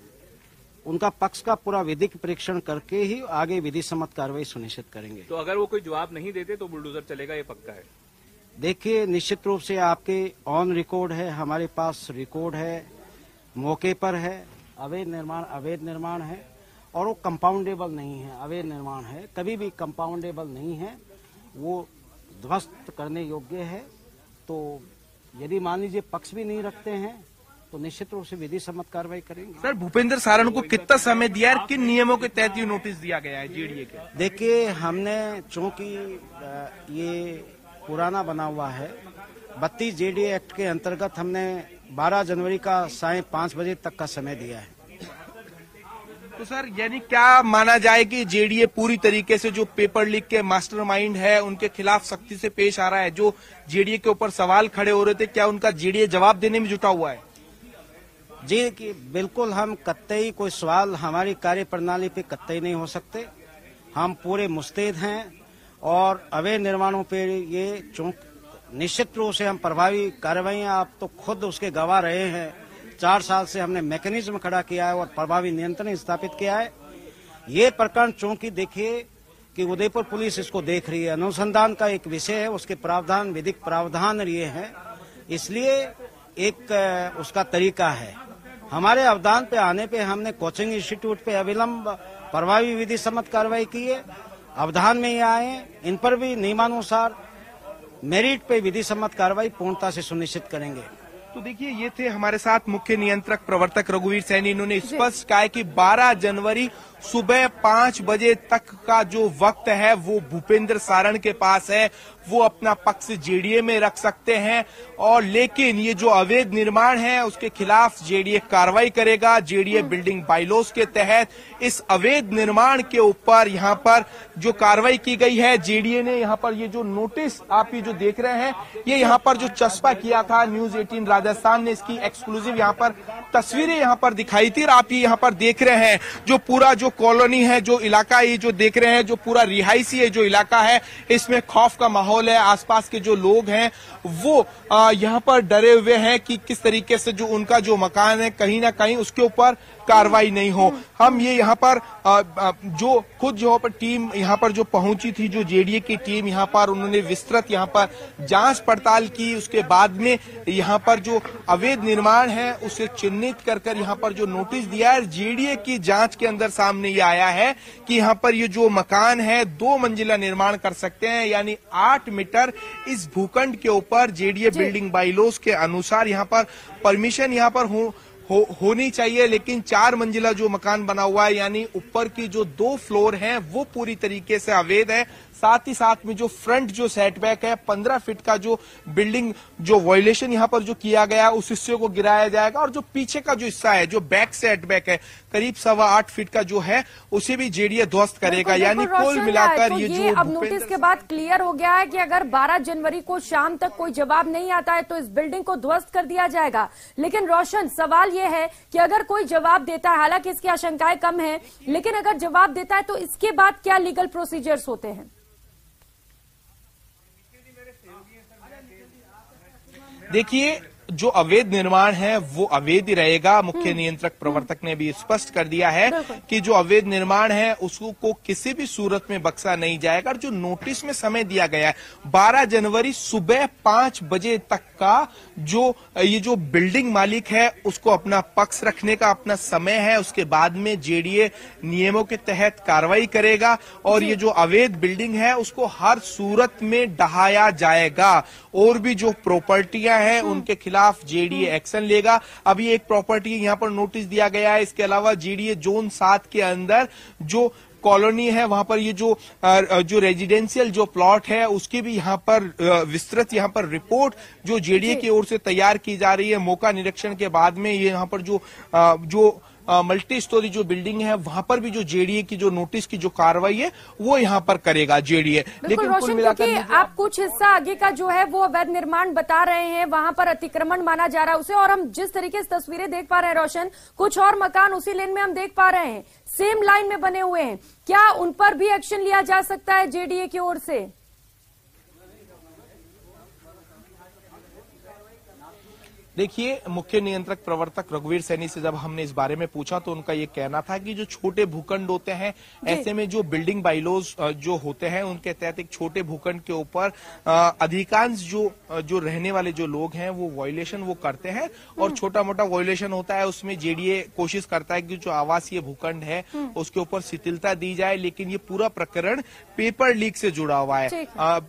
उनका पक्ष का पूरा विधिक परीक्षण करके ही आगे विधि सम्मत कार्रवाई सुनिश्चित करेंगे। तो अगर वो कोई जवाब नहीं देते तो बुलडोजर चलेगा, ये पक्का है? देखिए, निश्चित रूप से आपके ऑन रिकॉर्ड है, हमारे पास रिकॉर्ड है, मौके पर है, अवैध निर्माण है और वो कंपाउंडेबल नहीं है। अवैध निर्माण है, कभी भी कंपाउंडेबल नहीं है, वो ध्वस्त करने योग्य है। तो यदि मान लीजिए पक्ष भी नहीं रखते हैं तो निश्चित रूप से विधि सम्मत कार्रवाई करेंगे। सर, भूपेंद्र सारण को कितना समय दिया है, किन नियमों के तहत ये नोटिस दिया गया है जेडीए के? देखिए, हमने चूंकि ये पुराना बना हुआ है 32 जेडीए एक्ट के अंतर्गत हमने 12 जनवरी का साढ़े 5 बजे तक का समय दिया है। तो सर, यानी क्या माना जाए कि जेडीए पूरी तरीके से जो पेपर लीक के मास्टरमाइंड है उनके खिलाफ सख्ती से पेश आ रहा है? जो जेडीए के ऊपर सवाल खड़े हो रहे थे, क्या उनका जेडीए जवाब देने में जुटा हुआ है? जी, कि बिल्कुल हम कतई कोई सवाल हमारी कार्य प्रणाली पे कतई नहीं हो सकते। हम पूरे मुस्तैद हैं और अवैध निर्माणों पे ये निश्चित रूप से हम प्रभावी कार्रवाई, आप तो खुद उसके गवाह रहे हैं। 4 साल से हमने मैकेनिज्म खड़ा किया है और प्रभावी नियंत्रण स्थापित किया है। ये प्रकरण चूंकि देखिए कि उदयपुर पुलिस इसको देख रही है, अनुसंधान का एक विषय है, उसके प्रावधान विधिक प्रावधान ये है, इसलिए एक उसका तरीका है। हमारे अवधान पे आने पे हमने कोचिंग इंस्टीट्यूट पे अविलंब प्रभावी विधि सम्मत कार्रवाई की है। अवधान में ये आए, इन पर भी नियमानुसार मेरिट पे विधि सम्मत कार्रवाई पूर्णता से सुनिश्चित करेंगे। तो देखिए, ये थे हमारे साथ मुख्य नियंत्रक प्रवर्तक रघुवीर सैनी। इन्होंने स्पष्ट कहा है कि 12 जनवरी सुबह 5 बजे तक का जो वक्त है वो भूपेंद्र सारण के पास है, वो अपना पक्ष जेडीए में रख सकते हैं। और लेकिन ये जो अवैध निर्माण है उसके खिलाफ जेडीए कार्रवाई करेगा। जेडीए बिल्डिंग बाइलॉज के तहत इस अवैध निर्माण के ऊपर यहाँ पर जो कार्रवाई की गई है, जेडीए ने यहाँ पर ये जो नोटिस आप ये जो देख रहे हैं, ये यहाँ पर जो चस्पा किया था, न्यूज 18 राजस्थान ने इसकी एक्सक्लूसिव यहाँ पर तस्वीरें यहाँ पर दिखाई थी। और आप ये यहाँ पर देख रहे हैं जो पूरा जो कॉलोनी है, जो इलाका ये जो देख रहे हैं, जो पूरा रिहायशी है जो इलाका है, इसमें खौफ का माहौल है। आसपास के जो लोग हैं वो यहाँ पर डरे हुए हैं कि किस तरीके से जो उनका जो मकान है कहीं ना कहीं उसके ऊपर कार्रवाई नहीं हो। हम ये यहाँ पर जो खुद जो पर टीम यहाँ पर जो पहुंची थी, जो जेडीए की टीम यहाँ पर, उन्होंने विस्तृत यहाँ पर जांच पड़ताल की। उसके बाद में यहाँ पर जो अवैध निर्माण है उसे चिन्हित कर यहाँ पर जो नोटिस दिया है। जेडीए की जांच के अंदर सामने ये आया है कि यहाँ पर ये जो मकान है 2 मंजिला निर्माण कर सकते हैं, यानी 8 मीटर इस भूखंड के ऊपर ऊपर जेडीए बिल्डिंग बाइलॉज के अनुसार यहाँ पर परमिशन यहाँ पर होनी चाहिए, लेकिन 4 मंजिला जो मकान बना हुआ है यानी ऊपर की जो 2 फ्लोर हैं वो पूरी तरीके से अवैध है। साथ ही साथ में जो फ्रंट जो सेटबैक है 15 फीट का जो बिल्डिंग जो वायलेशन यहाँ पर जो किया गया है उस हिस्से को गिराया जाएगा, और जो पीछे का जो हिस्सा है जो बैक सेटबैक है करीब 8.25 फीट का जो है उसे भी जेडीए ध्वस्त करेगा। यानी कुल मिलाकर तो ये जो अब नोटिस के बाद क्लियर हो गया है कि अगर 12 जनवरी को शाम तक कोई जवाब नहीं आता है तो इस बिल्डिंग को ध्वस्त कर दिया जाएगा। लेकिन रोशन, सवाल ये है कि अगर कोई जवाब देता है, हालांकि इसकी आशंकाएं कम है, लेकिन अगर जवाब देता है तो इसके बाद क्या लीगल प्रोसीजर्स होते हैं? देखिए, जो अवैध निर्माण है वो अवैध ही रहेगा। मुख्य नियंत्रक प्रवर्तक ने भी स्पष्ट कर दिया है कि जो अवैध निर्माण है उसको किसी भी सूरत में बख्शा नहीं जाएगा। और जो नोटिस में समय दिया गया है 12 जनवरी सुबह 5 बजे तक का ये जो बिल्डिंग मालिक है उसको अपना पक्ष रखने का अपना समय है। उसके बाद में जेडीए नियमों के तहत कार्रवाई करेगा और ये जो अवैध बिल्डिंग है उसको हर सूरत में ढहाया जाएगा। और भी जो प्रॉपर्टियां हैं उनके खिलाफ जेडीए एक्शन लेगा। अभी एक प्रॉपर्टी यहाँ पर नोटिस दिया गया है। इसके अलावा जेडीए जोन 7 के अंदर जो कॉलोनी है वहां पर ये जो रेजिडेंशियल जो प्लॉट है उसकी भी यहाँ पर विस्तृत यहाँ पर रिपोर्ट जो जेडीए की ओर से तैयार की जा रही है। मौका निरीक्षण के बाद में ये यहाँ पर जो मल्टी स्टोरी जो बिल्डिंग है वहां पर भी जो जेडीए की जो नोटिस की जो कार्रवाई है वो यहाँ पर करेगा जेडीए। लेकिन कुल मिलाकर आप कुछ हिस्सा आगे का जो है वो अवैध निर्माण बता रहे हैं, वहां पर अतिक्रमण माना जा रहा है उसे, और हम जिस तरीके से तस्वीरें देख पा रहे हैं रोशन, कुछ और मकान उसी लेन में हम देख पा रहे हैं, सेम लाइन में बने हुए हैं। क्या उन पर भी एक्शन लिया जा सकता है जेडीए की ओर से? देखिए, मुख्य नियंत्रक प्रवर्तक रघुवीर सैनी से जब हमने इस बारे में पूछा तो उनका ये कहना था कि जो छोटे भूखंड होते हैं ऐसे में जो बिल्डिंग बाइलॉज जो होते हैं उनके तहत एक छोटे भूखंड के ऊपर अधिकांश जो रहने वाले जो लोग हैं वो वायलेशन वो करते हैं और छोटा मोटा वायलेशन होता है। उसमें जेडीए कोशिश करता है कि जो आवासीय भूखंड है उसके ऊपर शिथिलता दी जाए, लेकिन ये पूरा प्रकरण पेपर लीक से जुड़ा हुआ है।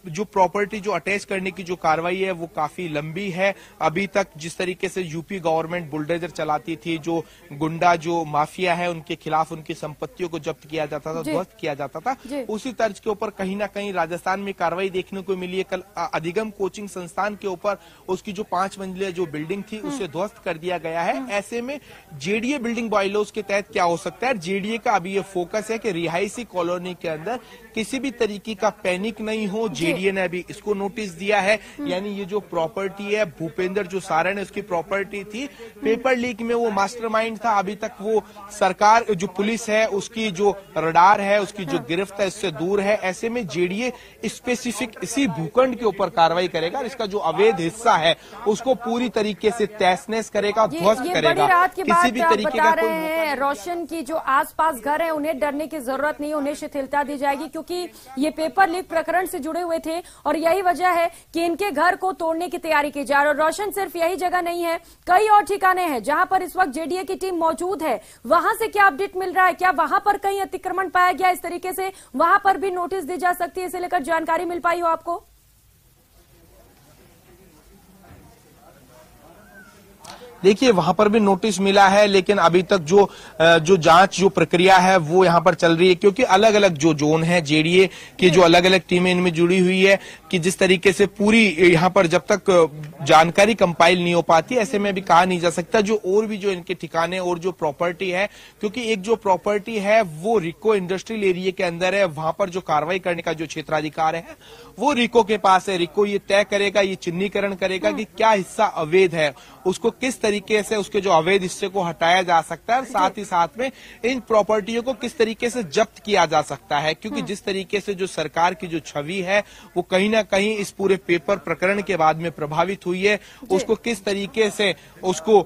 जो प्रॉपर्टी जो अटैच करने की जो कार्रवाई है वो काफी लंबी है। अभी तक जिस तरीके से यूपी गवर्नमेंट बुलडोजर चलाती थी, जो गुंडा जो माफिया है उनके खिलाफ उनकी संपत्तियों को जब्त किया जाता था, ध्वस्त किया जाता था, उसी तर्ज के ऊपर कहीं ना कहीं राजस्थान में कार्रवाई देखने को मिली है। कल अधिगम कोचिंग संस्थान के ऊपर उसकी जो 5 मंजिला जो बिल्डिंग थी उसे ध्वस्त कर दिया गया है। ऐसे में जेडीए बिल्डिंग बाइलॉज के तहत क्या हो सकता है, जेडीए का अभी ये फोकस है कि रिहायशी कॉलोनी के अंदर किसी भी तरीके का पैनिक नहीं हो। जेडीए ने अभी इसको नोटिस दिया है। यानी ये जो प्रॉपर्टी है भूपेंद्र जो सारण उसकी प्रॉपर्टी थी, पेपर लीक में वो मास्टरमाइंड था। अभी तक वो सरकार जो पुलिस है उसकी जो रडार है उसकी जो गिरफ्त है इससे दूर है। ऐसे में जेडीए स्पेसिफिक इसी भूखंड के ऊपर कार्रवाई करेगा, इसका जो अवैध हिस्सा है उसको पूरी तरीके से तहस-नहस करेगा, ध्वस्त करेगा। किसी भी तरीके का कोई रोशन की जो आसपास घर है उन्हें डरने की जरूरत नहीं, उन्हें शिथिलता दी जाएगी क्योंकि ये पेपर लीक प्रकरण से जुड़े हुए थे और यही वजह है कि इनके घर को तोड़ने की तैयारी की जा रही है। रोशन, सिर्फ यही जगह नहीं है, कई और ठिकाने हैं जहां पर इस वक्त जेडीए की टीम मौजूद है। वहां से क्या अपडेट मिल रहा है? क्या वहां पर कहीं अतिक्रमण पाया गया इस तरीके से वहां पर भी नोटिस दी जा सकती है, इसे लेकर जानकारी मिल पाई हो आपको? देखिए, वहां पर भी नोटिस मिला है, लेकिन अभी तक जो जांच जो प्रक्रिया है वो यहां पर चल रही है क्योंकि अलग अलग जो जोन है जेडीए की जो अलग अलग टीमें इनमें जुड़ी हुई है कि जिस तरीके से पूरी यहां पर जब तक जानकारी कंपाइल नहीं हो पाती ऐसे में भी कहा नहीं जा सकता जो और भी जो इनके ठिकाने और जो प्रॉपर्टी है, क्योंकि एक जो प्रॉपर्टी है वो रिको इंडस्ट्रियल एरिया के अंदर है। वहां पर जो कार्रवाई करने का जो क्षेत्राधिकार है वो रिको के पास है। रिको ये तय करेगा, ये चिन्हीकरण करेगा कि क्या हिस्सा अवैध है, उसको किस तरीके से उसके जो अवैध हिस्से को हटाया जा सकता है और साथ ही साथ में इन प्रॉपर्टियों को किस तरीके से जब्त किया जा सकता है। क्योंकि जिस तरीके से जो सरकार की जो छवि है वो कहीं ना कहीं इस पूरे पेपर प्रकरण के बाद में प्रभावित हुई है, उसको किस तरीके से उसको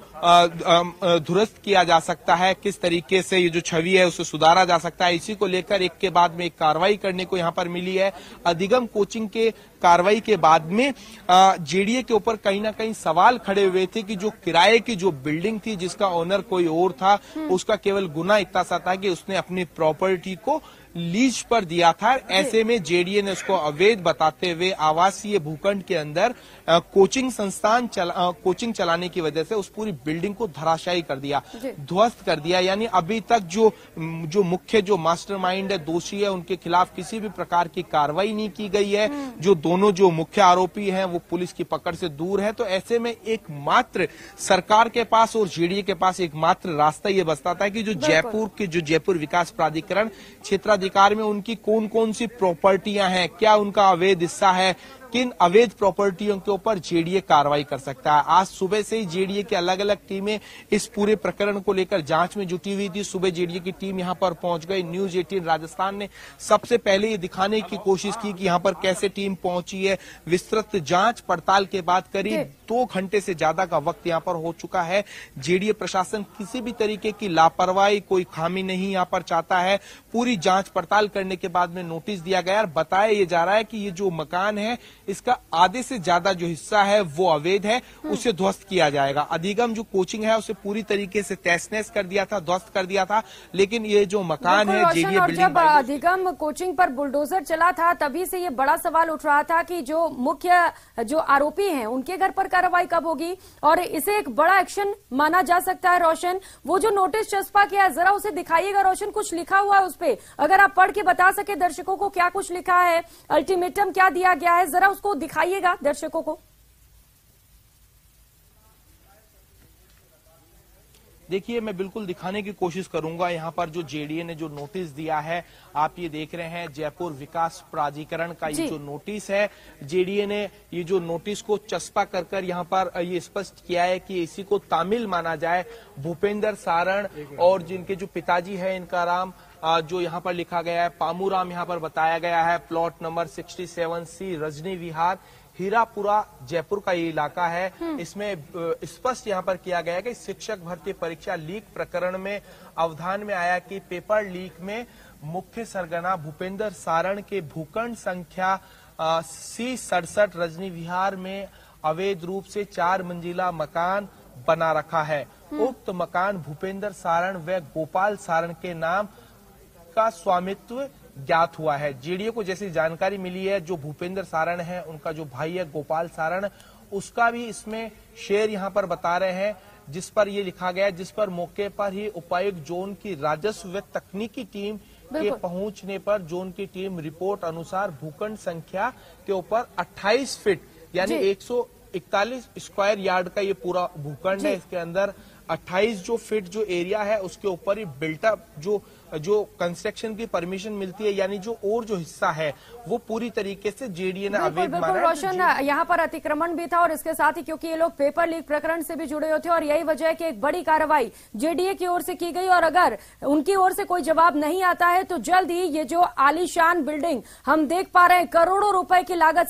दुरुस्त किया जा सकता है, किस तरीके से ये जो छवि है उसे सुधारा जा सकता है, इसी को लेकर एक के बाद में एक कार्रवाई करने को यहाँ पर मिली है। अधिगम कोचिंग के कार्रवाई के बाद में जेडीए के ऊपर कहीं ना कहीं सवाल खड़े हुए थे कि जो किराए की जो बिल्डिंग थी जिसका ओनर कोई और था, उसका केवल गुना इतना सा था कि उसने अपनी प्रॉपर्टी को लीज पर दिया था। ऐसे में जेडीए ने उसको अवैध बताते हुए आवासीय भूखंड के अंदर कोचिंग संस्थान कोचिंग चलाने की वजह से उस पूरी बिल्डिंग को धराशायी कर दिया, ध्वस्त कर दिया। यानी अभी तक जो मुख्य जो मास्टरमाइंड है, दोषी है, उनके खिलाफ किसी भी प्रकार की कार्रवाई नहीं की गई है। जो दोनों जो मुख्य आरोपी हैं वो पुलिस की पकड़ से दूर है। तो ऐसे में एकमात्र सरकार के पास और जेडीए के पास एकमात्र रास्ता ये बचता था कि जो जयपुर विकास प्राधिकरण क्षेत्राधिकार में उनकी कौन कौन सी प्रॉपर्टियां हैं, क्या उनका अवैध हिस्सा है, किन अवैध प्रॉपर्टियों के ऊपर जेडीए कार्रवाई कर सकता है। आज सुबह से ही जेडीए की अलग अलग टीमें इस पूरे प्रकरण को लेकर जांच में जुटी हुई थी। सुबह जेडीए की टीम यहां पर पहुंच गई। न्यूज 18 राजस्थान ने सबसे पहले ये दिखाने की कोशिश की कि यहां पर कैसे टीम पहुंची है। विस्तृत जांच पड़ताल के बाद करीब 2 घंटे से ज्यादा का वक्त यहां पर हो चुका है। जेडीए प्रशासन किसी भी तरीके की लापरवाही, कोई खामी नहीं यहां पर चाहता है। पूरी जांच पड़ताल करने के बाद में नोटिस दिया गया और बताया ये जा रहा है कि ये जो मकान है इसका आधे से ज्यादा जो हिस्सा है वो अवैध है, उसे ध्वस्त किया जाएगा। अधिगम जो कोचिंग है उसे पूरी तरीके से तहस-नहस कर दिया था, ध्वस्त कर दिया था। लेकिन ये जो मकान है जेडीए बिल्डिंग, जब अधिगम कोचिंग पर बुलडोजर चला था तभी से ये बड़ा सवाल उठ रहा था कि जो मुख्य जो आरोपी हैं उनके घर पर कार्रवाई कब होगी, और इसे एक बड़ा एक्शन माना जा सकता है। रोशन, वो जो नोटिस चस्पा किया है जरा उसे दिखाइएगा। रोशन, कुछ लिखा हुआ है उस पे, अगर आप पढ़ के बता सके दर्शकों को क्या कुछ लिखा है, अल्टीमेटम क्या दिया गया है, जरा उसको दिखाइएगा दर्शकों को। देखिए, मैं बिल्कुल दिखाने की कोशिश करूंगा। यहाँ पर जो जेडीए ने जो नोटिस दिया है, आप ये देख रहे हैं, जयपुर विकास प्राधिकरण का ये जो नोटिस है, जेडीए ने ये जो नोटिस को चस्पा कर यहाँ पर ये स्पष्ट किया है कि इसी को तामिल माना जाए। भूपेंद्र सारण और जिनके जो पिताजी है इनका नाम जो यहाँ पर लिखा गया है पामूराम यहाँ पर बताया गया है। प्लॉट नंबर 67C रजनी विहार, हीरापुरा, जयपुर का ये इलाका है। इसमें स्पष्ट यहाँ पर किया गया है कि शिक्षक भर्ती परीक्षा लीक प्रकरण में अवधान में आया कि पेपर लीक में मुख्य सरगना भूपेंद्र सारण के भूखंड संख्या C67 रजनी विहार में अवैध रूप से 4 मंजिला मकान बना रखा है। उक्त मकान भूपेंद्र सारण व गोपाल सारण के नाम का स्वामित्व ज्ञात हुआ है। जेडीए को जैसी जानकारी मिली है, जो भूपेंद्र सारण है उनका जो भाई है गोपाल सारण, उसका भी इसमें शेयर यहाँ पर बता रहे हैं, जिस पर ये लिखा गया, जिस पर मौके पर ही उपायुक्त जोन की राजस्व व तकनीकी टीम के पहुंचने पर जोन की टीम रिपोर्ट अनुसार भूखंड संख्या के ऊपर 28 फीट यानी 141 स्क्वायर यार्ड का ये पूरा भूखंड है। इसके अंदर 28 जो फीट जो एरिया है उसके ऊपर ही बिल्टअप जो कंस्ट्रक्शन की परमिशन मिलती है, यानी जो और जो हिस्सा है वो पूरी तरीके से जेडीए ने अवैध माना है। रोशन, यहाँ पर अतिक्रमण भी था और इसके साथ ही क्योंकि ये लोग पेपर लीक प्रकरण से भी जुड़े हुए थे और यही वजह है कि एक बड़ी कार्रवाई जेडीए की ओर से की गई, और अगर उनकी ओर से कोई जवाब नहीं आता है तो जल्द ही ये जो आलीशान बिल्डिंग हम देख पा रहे हैं करोड़ों रुपए की लागत